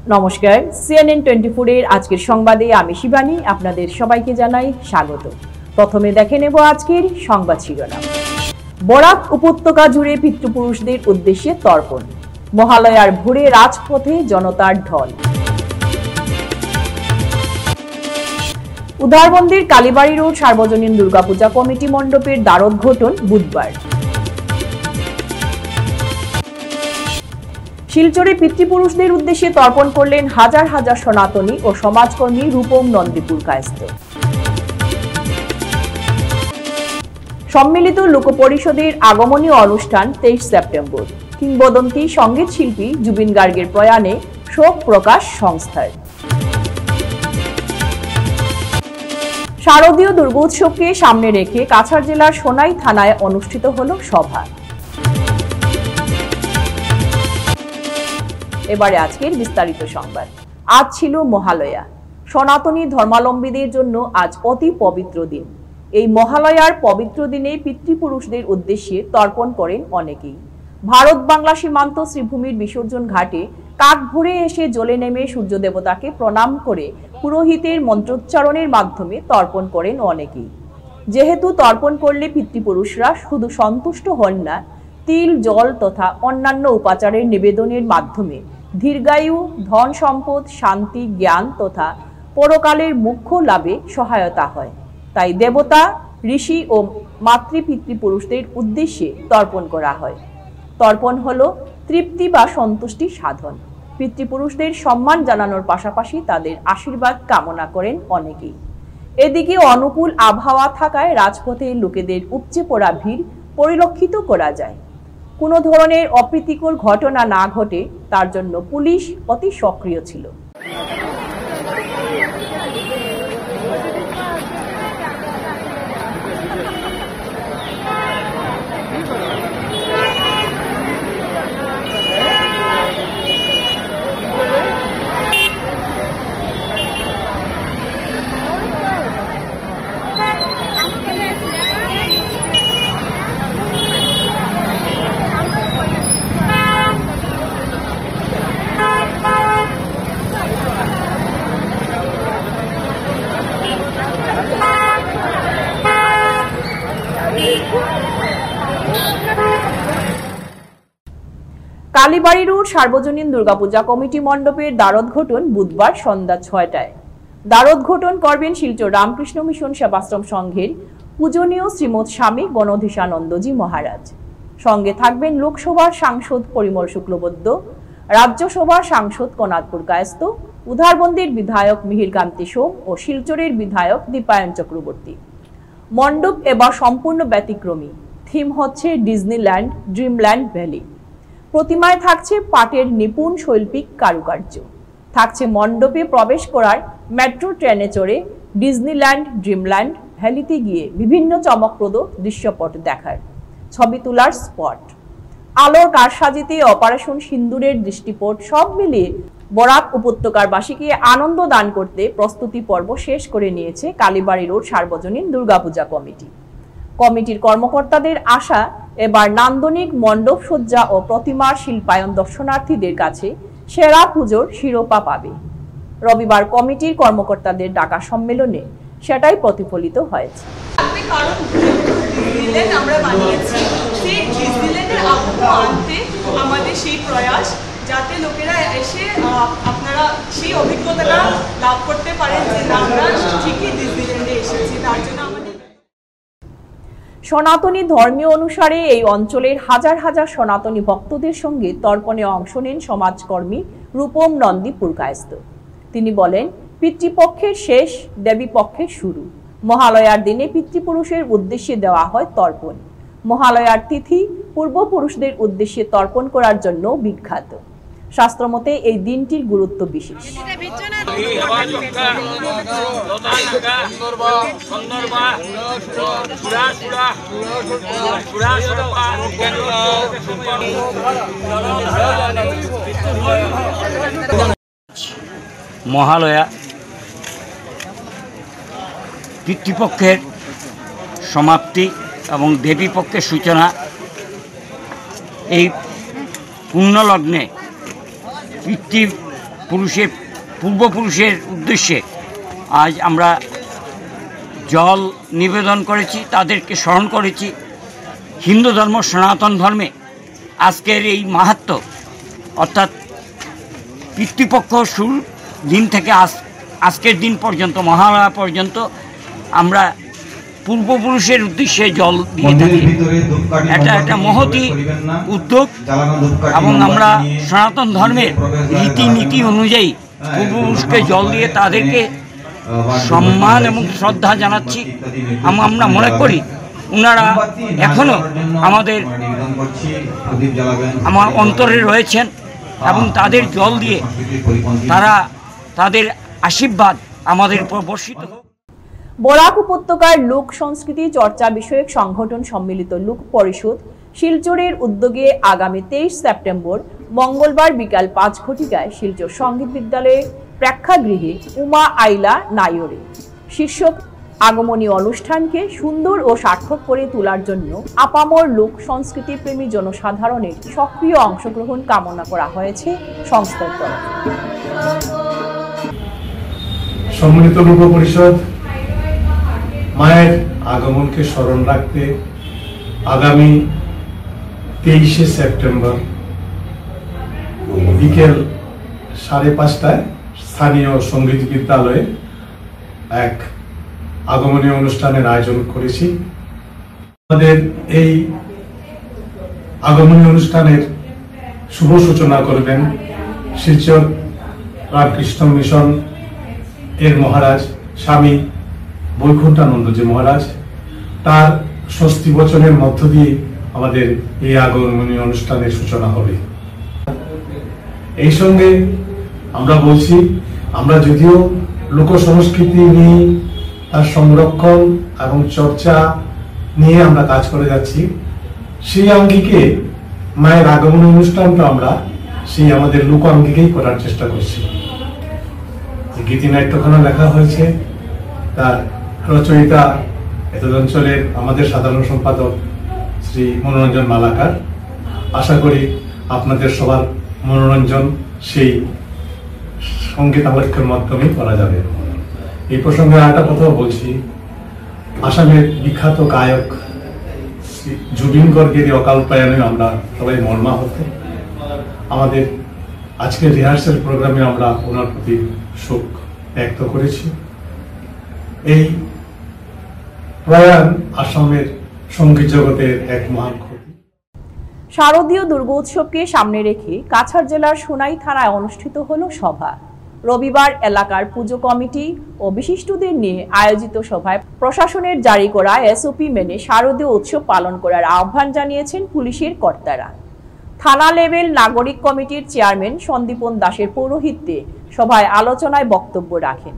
নমস্কার, সিএনএন 24 এর আজকের সংবাদে আমি শিবানী আপনাদের সবাইকে জানাই স্বাগত। প্রথমে দেখে নেব আজকের সংবাদ শিরোনাম। বরাক উপত্যকা জুড়ে পিতৃপুরুষদের উদ্দেশ্যে তর্পণ, মহালয়ার ভোরে রাজপথে জনতার ঢল। উধারবন্দির কালীবাড়ি রোড সার্বজনীন দুর্গাপূজা কমিটি মণ্ডপের দ্বারোদ্ঘাটন বুধবার। শিলচরে পিতৃপুরুষদের উদ্দেশ্যে তর্পণ করলেন হাজার হাজার সনাতনী ও সমাজকর্মী রূপম নন্দীপুর কায়স্থ। সম্মিলিত লোক পরিষদের আগমনী অনুষ্ঠান 23 সেপ্টেম্বর। কিংবদন্তি সঙ্গীত শিল্পী জুবিন গার্গের প্রয়াণে শোক প্রকাশ সংস্থার। শারদীয় দুর্গোৎসবকে সামনে রেখে কাছাড় জেলার সোনাই থানায় অনুষ্ঠিত হলো সভা। এবারে আজকের বিস্তারিত সংবাদ। আজ ছিল মহালয়া। সনাতনী ধর্মাবলম্বীদের জন্য আজ অতি পবিত্র দিন। এই মহালয়ার পবিত্র দিনে পিতৃপুরুষদের উদ্দেশ্যে তর্পণ করেন অনেকেই। ভারত বাংলা সীমান্ত শ্রীভূমির বিসর্জন ঘাটে কাক ভরে এসে জলে নেমে সূর্য দেবতাকে প্রণাম করে পুরোহিতের মন্ত্রোচ্চারণের মাধ্যমে তর্পণ করেন অনেকেই। যেহেতু তর্পণ করলে পিতৃপুরুষরা শুধু সন্তুষ্ট হন না, তিল, জল তথা অন্যান্য উপাচারের নিবেদনের মাধ্যমে দীর্ঘায়ু, ধন সম্পদ, শান্তি, জ্ঞান তথা পরকালের মুখ্য লাভে সহায়তা হয়। তাই দেবতা, ঋষি ও মাতৃপিতৃপুরুষদের উদ্দেশ্যে তর্পণ করা হয়। তর্পণ হলো তৃপ্তি বা সন্তুষ্টি সাধন। পিতৃপুরুষদের সম্মান জানানোর পাশাপাশি তাদের আশীর্বাদ কামনা করেন অনেকেই। এদিকে অনুকূল আবহাওয়া থাকায় রাজপথে লোকেদের উপচে পড়া ভিড় পরিলক্ষিত করা যায়। কোনো ধরনের অপ্রীতিকর ঘটনা না ঘটে তার জন্য পুলিশ অতি সক্রিয় ছিল। কালীবাড়ি রোড সার্বজনীন দুর্গাপূজা কমিটি মণ্ডপের দ্বারোদ্ঘাটন বুধবার সন্ধ্যা 6টায়। দ্বারোদ্ঘাটন করবেন শিলচর রামকৃষ্ণ মিশন সেবাশ্রম সংঘের পূজনীয় শ্রীমৎ স্বামী গণধীশানন্দজি মহারাজ। সঙ্গে থাকবেন লোকসভার সাংসদ পরিমল শুক্লবৈদ্য, রাজ্যসভার সাংসদ কনাদপুর কায়স্থ, উধারবন্দির বিধায়ক মিহিরকান্তি সোম ও শিলচরের বিধায়ক দীপায়ন চক্রবর্তী। মণ্ডপ এবার সম্পূর্ণ ব্যতিক্রমী। থিম হচ্ছে ডিজনিল্যান্ড, ড্রিমল্যান্ড ভ্যালি। প্রতিমায় থাকছে পাটের নিপুণ শৈল্পিক কারুকার্য। থাকছে মণ্ডপে প্রবেশ করার মেট্রো ট্রেনে চড়ে ডিজনিল্যান্ড, ড্রিমল্যান্ড ভ্যালিতে গিয়ে বিভিন্ন চমকপ্রদ দৃশ্যপট দেখার, ছবি তোলার স্পট। আলোর কারসাজিতে অপারেশন সিন্দুরের দৃষ্টিপট সব মিলিয়ে বরাক উপত্যকার বাসীকে আনন্দ দান করতে প্রস্তুতি পর্ব শেষ করে নিয়েছে কালীবাড়ি রোড সার্বজনীন দুর্গাপূজা কমিটি। কমিটির কর্মকর্তাদের আশা, এবার নান্দনিক মণ্ডপ সজ্জা ও প্রতিমার শিল্পায়ন দর্শনার্থীদের কাছে সেরা পুজোর শিরোপা পাবে। রবিবার কমিটির কর্মকর্তাদের ডাকা সম্মেলনে সেটাই প্রতিফলিত হয়েছে। আমরা বানিয়েছি সেই ডিজনিল্যান্ডের আবহাওয়া আনতে আমাদের সেই প্রয়াস, যাতে লোকেরা এসে আপনারা সেই অভিজ্ঞতাটা লাভ করতে পারেন যে আমরা ঠিকই ডিজনিল্যান্ডে এসেছি। তার জন্য আমাদের সনাতনী ধর্মীয় অনুসারে এই অঞ্চলের হাজার হাজার সনাতনী ভক্তদের সঙ্গে তর্পণে অংশ নেন সমাজকর্মী রূপম নন্দীপুর কায়স্থ। তিনি বলেন, পিতৃপক্ষের শেষ, দেবী পক্ষের শুরু। মহালয়ার দিনে পিতৃপুরুষের উদ্দেশ্যে দেওয়া হয় তর্পণ। মহালয়ার তিথি পূর্বপুরুষদের উদ্দেশ্যে তর্পণ করার জন্য বিখ্যাত। শাস্ত্রমতে এই দিনটির গুরুত্ব বিশেষ। মহালয়া পিতৃপক্ষের সমাপ্তি এবং দেবীপক্ষের সূচনা। এই পুণ্যলগ্নে পূর্বপুরুষের উদ্দেশ্যে আজ আমরা জল নিবেদন করেছি, তাদেরকে স্মরণ করেছি। হিন্দু ধর্ম, সনাতন ধর্মে আজকের এই মাহাত্ম্য, অর্থাৎ পিতৃপক্ষ শুরু দিন থেকে আজকের দিন পর্যন্ত, মহালয়া পর্যন্ত আমরা পূর্বপুরুষের উদ্দেশ্যে জল দিয়ে থাকি। এটা একটা মহতি উদ্যোগ এবং আমরা সনাতন ধর্মের রীতিনীতি অনুযায়ী পূর্বপুরুষকে জল দিয়ে তাদেরকে সম্মান এবং শ্রদ্ধা জানাচ্ছি। আমরা মনে করি ওনারা এখনও আমার অন্তরে রয়েছেন এবং তাদের জল দিয়ে তাদের আশীর্বাদ আমাদের উপর বর্ষিত হোক। বরাক উপত্যকার লোক সংস্কৃতি চর্চা বিষয়ক সংগঠন সম্মিলিত লোক পরিষদ শিলচরের উদ্যোগে আগামী 23 সেপ্টেম্বর মঙ্গলবার বিকাল 5 ঘটিকায় শিলচর সঙ্গীত বিদ্যালয়ের প্রেক্ষাগৃহে উমা আইলা নায়রে শীর্ষক আগমনী অনুষ্ঠানকে সুন্দর ও সার্থক করে তোলার জন্য আপামর লোক সংস্কৃতি প্রেমী জনসাধারণের সক্রিয় অংশগ্রহণ কামনা করা হয়েছে সংস্থার তরফে। সম্মিলিত লোক পরিষদ মায়ের আগমনকে স্মরণ রাখতে আগামী 23শে সেপ্টেম্বর বিকেল 5:30টায় স্থানীয় সঙ্গীত বিদ্যালয়ে এক আগমনী অনুষ্ঠানের আয়োজন করেছি। আমাদের এই আগমনী অনুষ্ঠানের শুভ সূচনা করবেন শিলচর রামকৃষ্ণ মিশন এর মহারাজ স্বামী বৈকুণ্ঠানন্দজি মহারাজ। তার স্বস্তি বচনের মধ্য দিয়ে আমাদের এই আগমনী অনুষ্ঠানের সূচনা হবে। এই সঙ্গে আমরা বলছি, আমরা যদিও লোক সংস্কৃতি নিয়ে তার সংরক্ষণ এবং চর্চা নিয়ে আমরা কাজ করে যাচ্ছি, সেই আঙ্গিকে মায়ের আগমনী অনুষ্ঠানটা আমরা সেই আমাদের লোক আঙ্গিকেই করার চেষ্টা করছি। গীতিনাট্যখানা লেখা হয়েছে, তার রচয়িতা এতদ অঞ্চলের আমাদের সাধারণ সম্পাদক শ্রী মনোরঞ্জন মালাকার। আশা করি আপনাদের সবার মনোরঞ্জন সেই সঙ্গীতাবক্ষের মাধ্যমে করা যাবে। এই প্রসঙ্গে আরেকটা কথাও বলছি, আসামের বিখ্যাত গায়ক জুবিন গর্গের অকাল প্রয়াণে আমরা সবাই মর্মাহত। আমাদের আজকের রিহার্সাল প্রোগ্রামে আমরা ওনার প্রতি শোক ব্যক্ত করেছি। এই প্রয়াণ আসামের সঙ্গীত জগতের এক মহান ক্ষতি। শারদীয় দুর্গোৎসবকে সামনে রেখে কাছাড় জেলার সোনাই থানায় অনুষ্ঠিত হলো সভা। রবিবার এলাকার পুজো কমিটি ও বিশিষ্টদের নিয়ে আয়োজিত সভায় প্রশাসনের জারি করা এসওপি মেনে শারদীয় উৎসব পালন করার আহ্বান জানিয়েছেন পুলিশের কর্তারা। থানা লেভেল নাগরিক কমিটির চেয়ারম্যান সন্দীপন দাসের পৌরোহিত্যে সভায় আলোচনায় বক্তব্য রাখেন।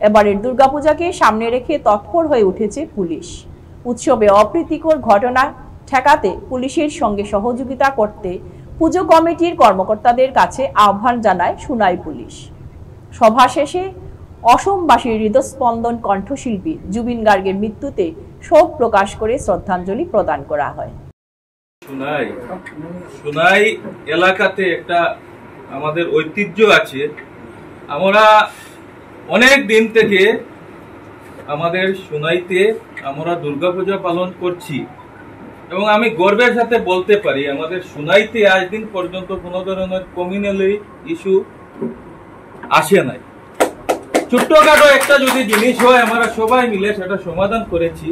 এবারের দুর্গাপূজাকে সামনে রেখে তৎপর হয়ে উঠেছে পুলিশ। উৎসবে অপ্রীতিকর ঘটনা ঠেকাতে পুলিশের সঙ্গে সহযোগিতা করতে পুজো কমিটির কর্মকর্তাদের কাছে আহ্বান জানায় সোনাই পুলিশ। সভা শেষে অসমবাসীর হৃদস্পন্দন কণ্ঠশিল্পী জুবিন গার্গের মৃত্যুতে শোক প্রকাশ করে শ্রদ্ধাঞ্জলি প্রদান করা হয়। সোনাই এলাকাতে একটা আমাদের ঐতিহ্য আছে। আমরা অনেক দিন থেকে আমাদের সোনাইতে আমরা দুর্গাপূজা পালন করছি এবং আমি গর্বের সাথে বলতে পারি আমাদের সোনাইতে আজ দিন পর্যন্ত কোনো ধরনের কমিউনাল ইস্যু আসে নাই। ছোট্টখাটো একটা যদি জিনিস হয় আমরা সবাই মিলে সেটা সমাধান করেছি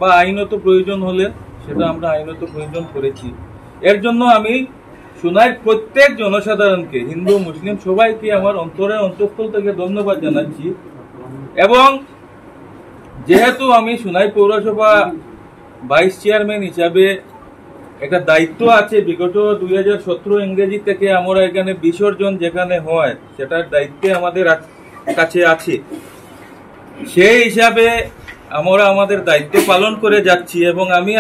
বা আইনত প্রয়োজন হলে সেটা আমরা আইনত প্রয়োজন করেছি। এর জন্য আমি সোনাইয়ের প্রত্যেক জনসাধারণকে, হিন্দু মুসলিম সবাইকে আমার অন্তরের অন্তঃস্থল থেকে ধন্যবাদ জানাচ্ছি। এবং যেহেতু আমি সোনাই পৌরসভা ভাইস চেয়ারম্যান হিসাবে একটা দায়িত্ব আছে, বিগত 2017 ইংরেজি থেকে আমরা এখানে বিসর্জন যেখানে হয় সেটার দায়িত্বে আমাদের কাছে আছে। সেই হিসাবে আমরা আমাদের দায়িত্ব পালন করে যাচ্ছি এবং আমি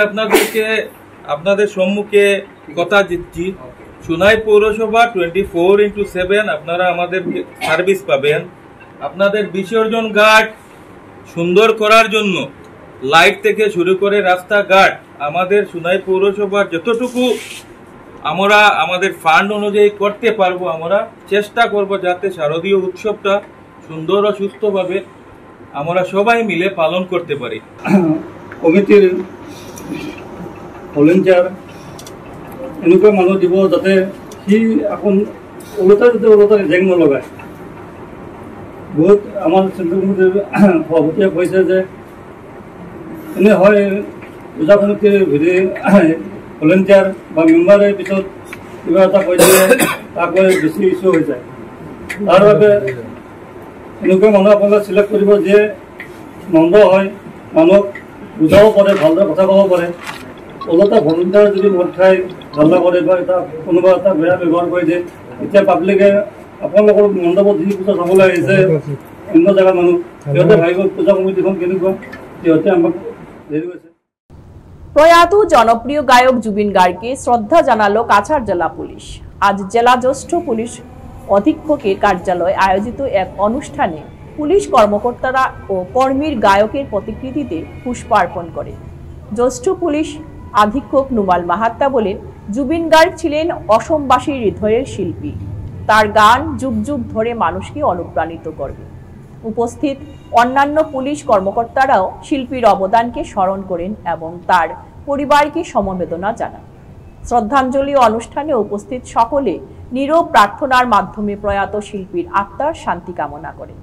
আপনাদের সম্মুখে কথা দিচ্ছি, সোনাই পৌরসভা 24/7 আপনারা আমাদের সার্ভিস পাবেন। আপনাদের বিসর্জন ঘাট সুন্দর করার জন্য লাইট থেকে শুরু করে রাস্তাঘাট আমাদের সোনাই পৌরসভার যতটুকু আমরা আমাদের ফান্ড অনুযায়ী করতে পারবো। আমরা চেষ্টা করব যাতে শারদীয় উৎসবটা সুন্দর ও সুস্থভাবে আমরা সবাই মিলে পালন করতে পারি। কমিটির ভলেণ্টিয়াৰ এনেকুৱা মানুহ দিব যাতে সি এখন ওলোটা জেং নলগায়। বহুত আমাৰ চেণ্ট্ৰেল কমিটিৰ সভাপতিয়ে কৈছে যে এনে হয় পূজা কমিটিৰ ভলেণ্টিয়াৰ বা মেম্বাৰে পিছত কিবা এটা কৈ দিলে তাক বেছি ইছ্যু হৈ যায়। তাৰ বাবে এনেকুৱা মানুহ আপোনালোকে চিলেক্ট কৰিব যে নম্ৰ হয়, মানুহক বুজাব পাৰে, ভালদৰে কথা ক'ব পাৰে। ওলোটা ভলেণ্টিয়াৰ যদি মদ খাই ধান্দা কৰে বা এটা কোনোবা এটা বেয়া ব্যৱহাৰ কৰি দিয়ে, এতিয়া পাব্লিকে আপোনালোকৰ মণ্ডপত যি পূজা চাবলৈ আহিছে অন্য জেগাৰ মানুহ, সিহঁতে ভাবিব পূজা কমিটিখন কেনেকুৱা, সিহঁতে আমাক হেৰি কৰিছে। প্রয়াত জনপ্রিয় গায়ক জুবিন গার্গকে শ্রদ্ধা জানালো কাছাড় জেলা পুলিশ। আজ জেলা জ্যেষ্ঠ পুলিশ অধীক্ষকের কার্যালয়ে আয়োজিত এক অনুষ্ঠানে পুলিশ কর্মকর্তারা ও কর্মীর গায়কের প্রতিকৃতিতে পুষ্পার্পণ করে। জ্যেষ্ঠ পুলিশ অধীক্ষক নুমাল মাহাত্তা বলেন, জুবিন গার্গ ছিলেন অসমবাসীর হৃদয়ের শিল্পী। তার গান যুগ যুগ ধরে মানুষকে অনুপ্রাণিত করবে। উপস্থিত অন্যান্য পুলিশ কর্মকর্তারাও শিল্পীর অবদানকে স্মরণ করেন এবং তার পরিবারকে সমবেদনা জানান। শ্রদ্ধাঞ্জলি অনুষ্ঠানে উপস্থিত সকলে নীরব প্রার্থনার মাধ্যমে প্রয়াত শিল্পীর আত্মার শান্তি কামনা করেন।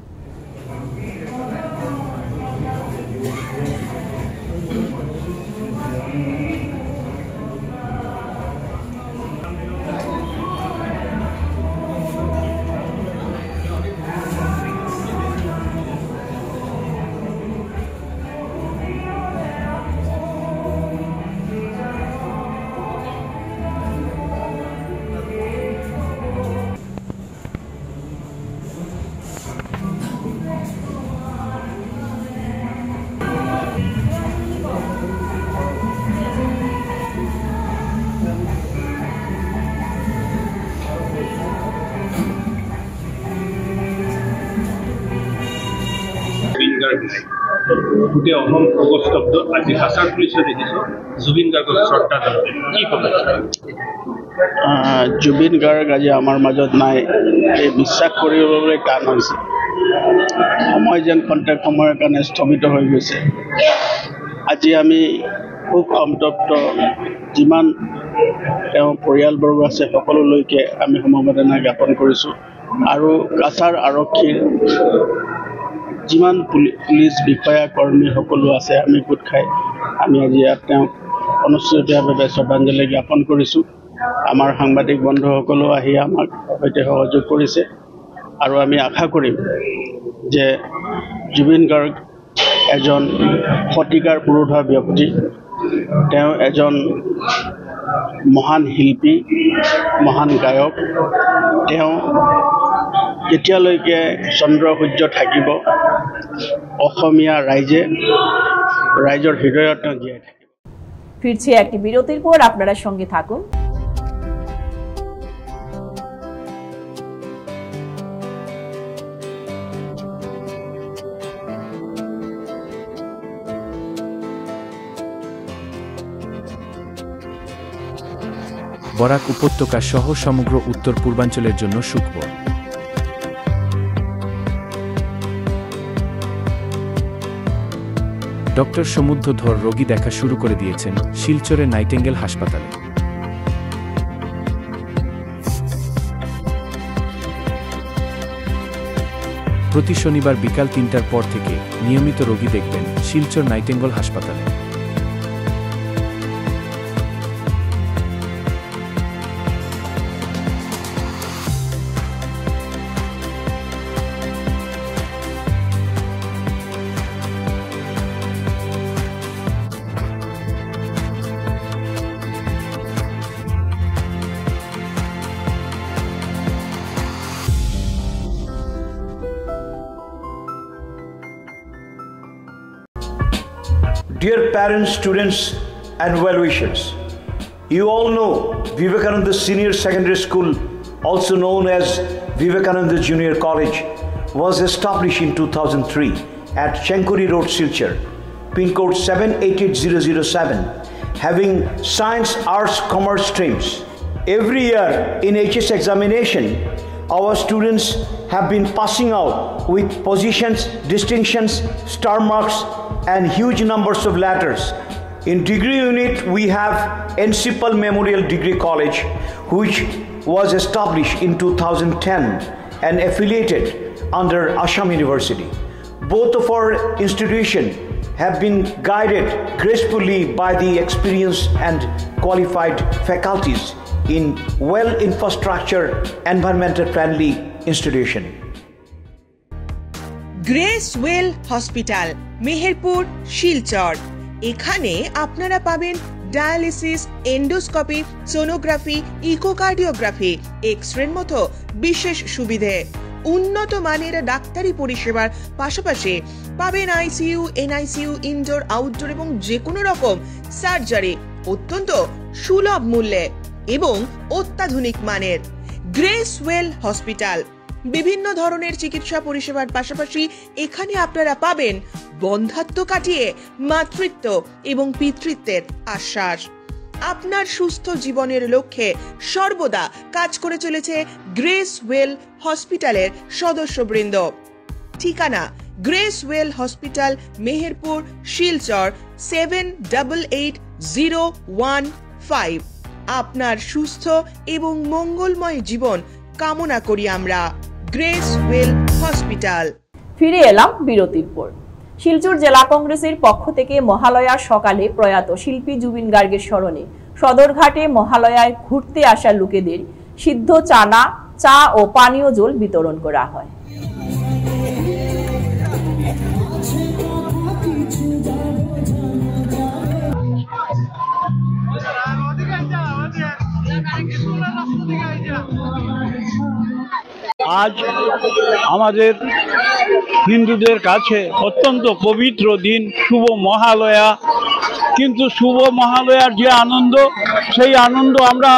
গোটেই অসম শোকস্তব্ধ। আজি কাছাৰ পুলিচে দেখিছোঁ জুবিন গাৰ্গক শ্ৰদ্ধা জনালে, কি ক'ব? জুবিন গাৰ্গ আজি আমাৰ মাজত নাই, এই বিশ্বাস কৰিবলৈ টান হৈছে। সময় যেন খন্তেক সময়ৰ কাৰণে স্থগিত হৈ গৈছে। আজি আমি খুব সন্তপ্ত, যিমান তেওঁ পৰিয়ালবৰ্গ আছে সকলোলৈকে আমি সমবেদনা জ্ঞাপন কৰিছোঁ। আৰু কাছাৰ আৰক্ষীৰ যিমান পুলিচ বিষয়া কৰ্মী সকলো আছে, আমি গোট খাই আমি আজি ইয়াত তেওঁক অনুষ্ঠিতভাৱে শ্ৰদ্ধাঞ্জলি জ্ঞাপন কৰিছোঁ। আমাৰ সাংবাদিক বন্ধুসকলেও আহি আমাক সৈতে সহযোগ কৰিছে আৰু আমি আশা কৰিম যে জুবিন গাৰ্গ এজন শতিকাৰ পুৰুষা ব্যক্তি, তেওঁ এজন মহান শিল্পী, মহান গায়ক। তেওঁ যেতিয়ালৈকে চন্দ্ৰ সূৰ্য থাকিব, অসমীয়া ৰাইজৰ হৃদয়ত তেওঁ জীয়াই থাকিব। ফিরছে একটি বিরতির পর, আপনারা সঙ্গে থাকুন। বরাক উপত্যকা সহ সমগ্র উত্তর পূর্বাঞ্চলের জন্য সুখবর। ডক্টর সমুদ্র ধর রোগী দেখা শুরু করে দিয়েছেন শিলচরের নাইটেঙ্গেল হাসপাতালে। প্রতি শনিবার বিকাল ৩টার পর থেকে নিয়মিত রোগী দেখবেন শিলচর নাইটেঙ্গেল হাসপাতালে। Dear parents, students and well-wishers, you all know Vivekananda Senior Secondary School, also known as Vivekananda Junior College, was established in 2003 at Chenkuri Road, Silchar, pin code 788007, having science, arts, commerce streams. Every year in HS examination, our students have been passing out with positions, distinctions, star marks, and huge numbers of letters. In degree unit, we have Encipal Memorial Degree College, which was established in 2010 and affiliated under Assam University. Both of our institutions have been guided gracefully by the experienced and qualified faculties in well-infrastructure, environmental-friendly institution. Gracewell hospital, Meherpur, Silchar. এখানে আপনারা পাবেন dialysis, endoscopy, sonography, echocardiography, এক্স-রের মতো বিশেষ সুবিধে। উন্নত মানের ডাক্তারি পরিষেবার পাশাপাশি পাবেন আইসিইউ, এনআইসিইউ, ইনডোর, আউটডোর এবং যে কোনো রকম সার্জারি অত্যন্ত সুলভ মূল্যে এবং অত্যাধুনিক মানের। গ্রেসওয়েল হসপিটাল বিভিন্ন ধরনের চিকিৎসা পরিষেবার পাশাপাশি এখানে আপনারা পাবেন বন্ধাত্ব কাটিয়ে মাতৃত্ব এবং পিতৃত্বের আশ্বাস। আপনার সুস্থ জীবনের লক্ষ্যে সর্বদা কাজ করে চলেছে গ্রেসওয়েল হসপিটালের সদস্যবৃন্দ। ঠিকানা গ্রেসওয়েল হসপিটাল, মেহেরপুর, শিলচর 788015। আপনার সুস্থ এবং মঙ্গলময় জীবন কামনা করি আমরা। গ্রেসওয়েল হসপিটাল। ফিরে এলাম বিরতির পর। শিলচর জেলা কংগ্রেসের পক্ষ থেকে মহালয়ার সকালে প্রয়াত শিল্পী জুবিন গার্গের স্মরণে সদরঘাটে মহালয়ায় ঘুরতে আসা লোকেদের সিদ্ধ চানা, চা ও পানীয় জল বিতরণ করা হয়। আজ আমাদের হিন্দুদের কাছে অত্যন্ত পবিত্র দিন, শুভ মহালয়া। কিন্তু শুভ মহালয়ার যে আনন্দ, সেই আনন্দ আমরা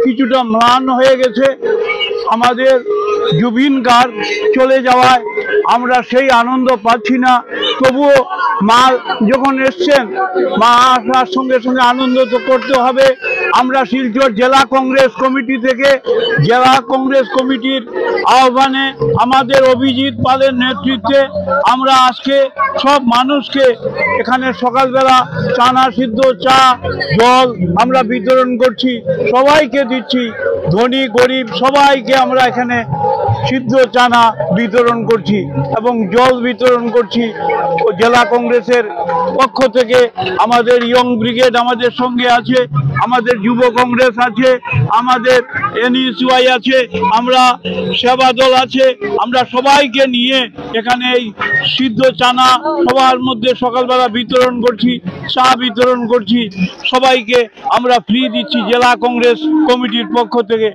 কিছুটা ম্লান হয়ে গেছে। আমাদের জুবিন গার্গ চলে যাওয়ায় আমরা সেই আনন্দ পাচ্ছি না। তবুও মা যখন এসছেন, মা আসার সঙ্গে সঙ্গে আনন্দ তো করতে হবে। আমরা শিলচর জেলা কংগ্রেস কমিটি থেকে, জেলা কংগ্রেস কমিটির আহ্বানে, আমাদের অভিজিৎ পালের নেতৃত্বে আমরা আজকে সব মানুষকে এখানে সকালবেলা চানা সিদ্ধ, চা, জল আমরা বিতরণ করছি, সবাইকে দিচ্ছি। ধনী গরিব সবাইকে আমরা এখানে সিদ্ধ চানা বিতরণ করছি এবং জল বিতরণ করছি। জেলা কংগ্রেসের পক্ষ থেকে আমাদের ইয়ং ব্রিগেড আমাদের সঙ্গে আছে, আমাদের যুব কংগ্রেস আছে, আমাদের এনইউসিওয়াই আছে, আমরা সেবা দল আছে। আমরা সবাইকে নিয়ে এখানে এই সিদ্ধ চানা সবার মধ্যে সকালবেলা বিতরণ করছি, চা বিতরণ করছি, সবাইকে আমরা ফ্রি দিচ্ছি জেলা কংগ্রেস কমিটির পক্ষ থেকে।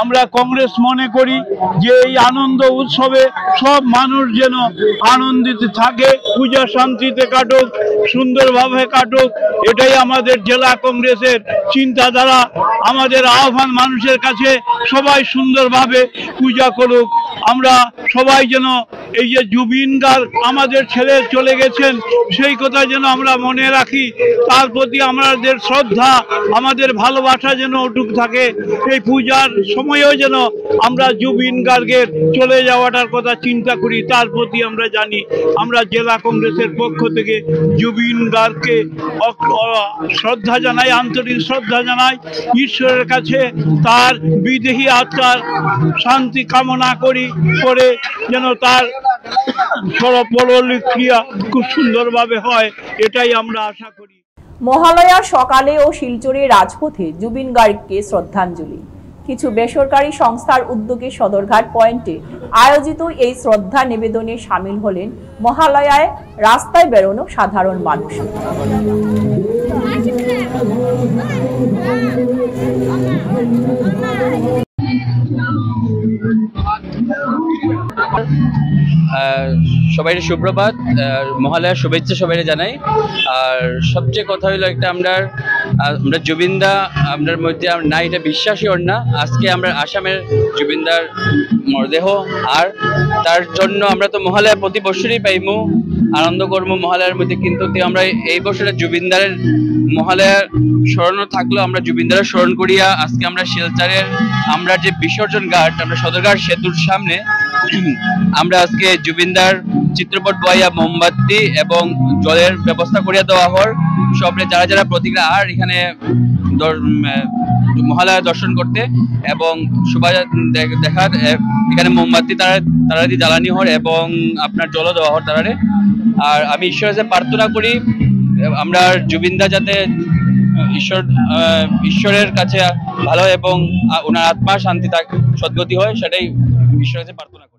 আমরা কংগ্রেস মনে করি যে এই আনন্দ উৎসবে সব মানুষ যেন আনন্দিত থাকে, পূজা শান্তিতে কাটুক, সুন্দরভাবে কাটুক, এটাই আমাদের জেলা কংগ্রেসের চিন্তাধারা। আমাদের আহ্বান মানুষের কাছে, সবাই সুন্দরভাবে পূজা করুক। আমরা সবাই যেন এই যে জুবিন গার্গ আমাদের ছেড়ে চলে গেছেন, সেই কথা যেন আমরা মনে রাখি, তার প্রতি আমাদের শ্রদ্ধা, আমাদের ভালোবাসা যেন অটুট থাকে। এই পূজার সময়েও যেন আমরা জুবিন গার্গের চলে যাওয়াটার কথা চিন্তা করি, তার প্রতি আমরা জানি। আমরা জেলা কংগ্রেসের পক্ষ থেকে জুবিন গার্গকে শ্রদ্ধা জানাই, আন্তরিক শ্রদ্ধা জানাই। ঈশ্বরের কাছে তার বিদেহী আত্মার শান্তি কামনা করি, করে যেন তার ক্রিয়া খুব সুন্দরভাবে হয়, এটাই আমরা আশা করি। মহালয়ার সকালে ও শিলচরে রাজপথে জুবিন গার্গকে শ্রদ্ধাঞ্জলি। কিছু বেসরকারি সংস্থার উদ্যোগে সদরঘাট পয়েন্টে আয়োজিত এই শ্রদ্ধা নিবেদনে সামিল হলেন মহালয়ায় রাস্তায় বেরোনো সাধারণ মানুষ। সবাই সুপ্রভাত, মহালয়ার শুভেচ্ছা সবাই জানাই। আর সবচেয়ে কথা হলো একটা আমরা জুবিনদা আমাদের মধ্যে না, এটা বিশ্বাসই ওর না। আজকে আমরা আসামের জুবিনদার মরদেহ, আর তার জন্য আমরা তো মহালয়া প্রতি বছরই পাইমু, আনন্দ করবো মহালয়ার মধ্যে। কিন্তু আমরা এই বছরে জুবিনদারের মহালয়ার স্মরণও থাকলেও আমরা জুবিনদারের স্মরণ করিয়া আজকে আমরা শিলচরের আমরা যে বিসর্জন ঘাট, আমরা সদরঘাট সেতুর সামনে আমরা আজকে জুবিনদার চিত্রপট বইয়া মোমবাতি এবং জলের ব্যবস্থা করিয়া দেওয়া হওয়ার সবরে যারা যারা প্রতিক্রিয়া আর এখানে মহালয়া দর্শন করতে এবং শোভা দেখার এখানে মোমবাতি তারা দিয়ে জ্বালানি হওয়ার এবং আপনার জলও দেওয়া হওয়ার তারারে। আর আমি ঈশ্বরের কাছে প্রার্থনা করি আমরা জুবিনদা যাতে ঈশ্বরের কাছে ভালো এবং ওনার আত্মার শান্তি সদ্গতি হয়, সেটাই ঈশ্বরের কাছে প্রার্থনা করি।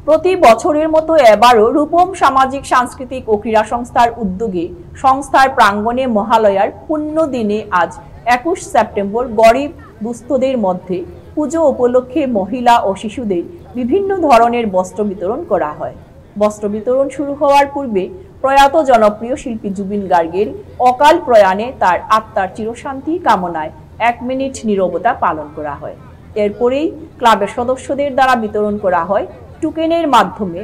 প্রতি বছরের মতো এবারও রূপম সামাজিক সাংস্কৃতিক ও ক্রীড়া সংস্থার উদ্যোগে সংস্থার প্রাঙ্গণে মহালয়ার পুণ্য দিনে আজ 21 সেপ্টেম্বর গরিব দুস্থদের মধ্যে পুজো উপলক্ষে মহিলা ও শিশুদের বিভিন্ন ধরনের বস্ত্র বিতরণ করা হয়। বস্ত্র বিতরণ শুরু হওয়ার পূর্বে প্রয়াত জনপ্রিয় শিল্পী জুবিন গার্গের অকাল প্রয়াণে তার আত্মার চিরশান্তি কামনায় 1 মিনিট নীরবতা পালন করা হয়। এরপরেই ক্লাবের সদস্যদের দ্বারা বিতরণ করা হয় টোকেনের মাধ্যমে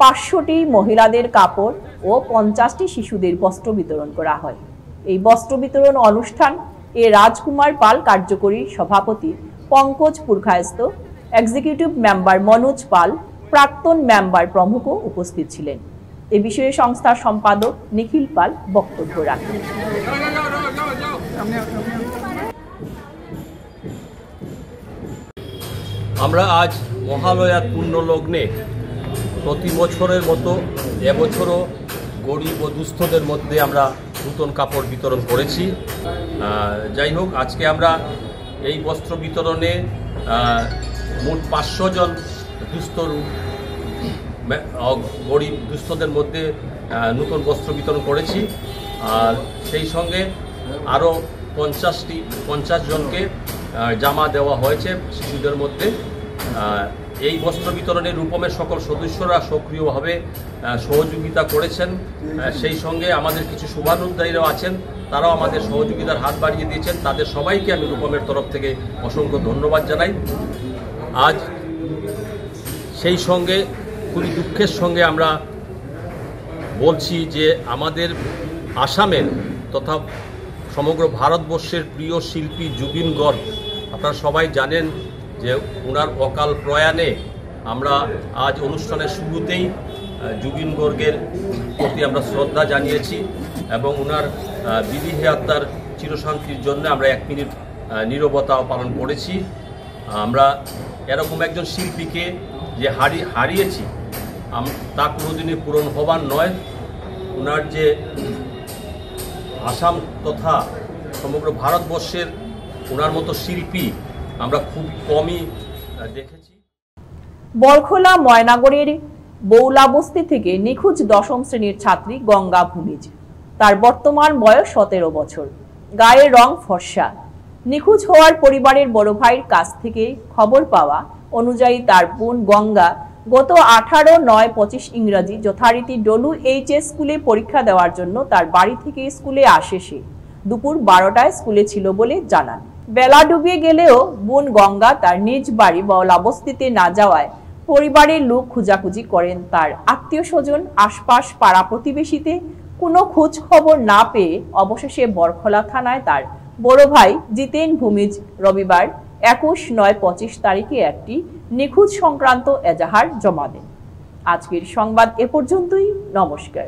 500টি মহিলাদের কাপড় ও 50টি শিশুদের বস্ত্র বিতরণ করা হয়। এই বস্ত্র বিতরণ অনুষ্ঠান এ রাজকুমার পাল কার্যকরী সভাপতি পঙ্কজ পুরখায়স্ত, এক্সিকিউটিভ মেম্বার মনোজ পাল, প্রাক্তন মেম্বার প্রমুখ উপস্থিত ছিলেন। এ বিষয়ে সংস্থার সম্পাদক নিখিল পাল বক্তব্য রাখেন। আমরা আজ মহালয়ার পূর্ণ লগ্নে প্রতি বছরের মতো এবছরও গরিব ও দুস্থদের মধ্যে আমরা নূতন কাপড় বিতরণ করেছি। যাই হোক, আজকে আমরা এই বস্ত্র বিতরণে মোট 500 জন গরিব দুস্থদের মধ্যে নূতন বস্ত্র বিতরণ করেছি। আর সেই সঙ্গে আরও 50 জনকে জামা দেওয়া হয়েছে শিশুদের মধ্যে। এই বস্ত্র বিতরণে রূপমের সকল সদস্যরা সক্রিয়ভাবে সহযোগিতা করেছেন। সেই সঙ্গে আমাদের কিছু শুভানুধ্যায়ীরাও আছেন, তারাও আমাদের সহযোগিতার হাত বাড়িয়ে দিয়েছেন। তাদের সবাইকে আমি রূপমের তরফ থেকে অসংখ্য ধন্যবাদ জানাই। আজ সেই সঙ্গে খুবই দুঃখের সঙ্গে আমরা বলছি যে আমাদের আসামের তথা সমগ্র ভারতবর্ষের প্রিয় শিল্পী জুবিন গর্গ, আপনারা সবাই জানেন যে ওনার অকাল প্রয়াণে আমরা আজ অনুষ্ঠানের শুরুতেই জুবিন গর্গের প্রতি আমরা শ্রদ্ধা জানিয়েছি এবং ওনার বিদেহী আত্মার চিরশান্তির জন্য আমরা 1 মিনিট নীরবতা পালন করেছি। আমরা এরকম একজন শিল্পীকে যে হারিয়েছি তা কোনোদিনই পূরণ হবার নয়। ওনার যে আসাম তথা সমগ্র ভারতবর্ষের ওনার মতো শিল্পী আমরা খুব কমই দেখেছি। বরখোলা ময়নাগরের বৌলাবস্তি থেকে নিখোঁজ 10ম শ্রেণীর ছাত্রী গঙ্গা ভূমিজ। তার বর্তমান বয়স 17 বছর। গায়ের রং ফর্সা। নিখোঁজ হওয়ার পরিবারের বড় ভাইয়ের কাছ থেকে খবর পাওয়া অনুযায়ী তার বোন গঙ্গা গত 18/9/25 ইংরাজি যথারীতি ডলু এইচএস স্কুলে পরীক্ষা দেওয়ার জন্য তার বাড়ি থেকে স্কুলে আসে। সে দুপুর 12টায় স্কুলে ছিল বলে জানান। বেলা ডুবিয়ে গেলেও বোন গঙ্গা তার নিজ বাড়ি বৌলাবস্তিতে না যাওয়ায় পরিবারের লোক খোঁজাখুঁজি করেন। তার আত্মীয় স্বজন, আশপাশ পাড়া প্রতিবেশীতে কোনো খোঁজ খবর না পেয়ে অবশেষে বরখোলা থানায় তার বড় ভাই জিতেন ভূমিজ রবিবার 21/9/25 তারিখে একটি নিখোঁজ সংক্রান্ত এজাহার জমা দেন। আজকের সংবাদ এ পর্যন্তই। নমস্কার।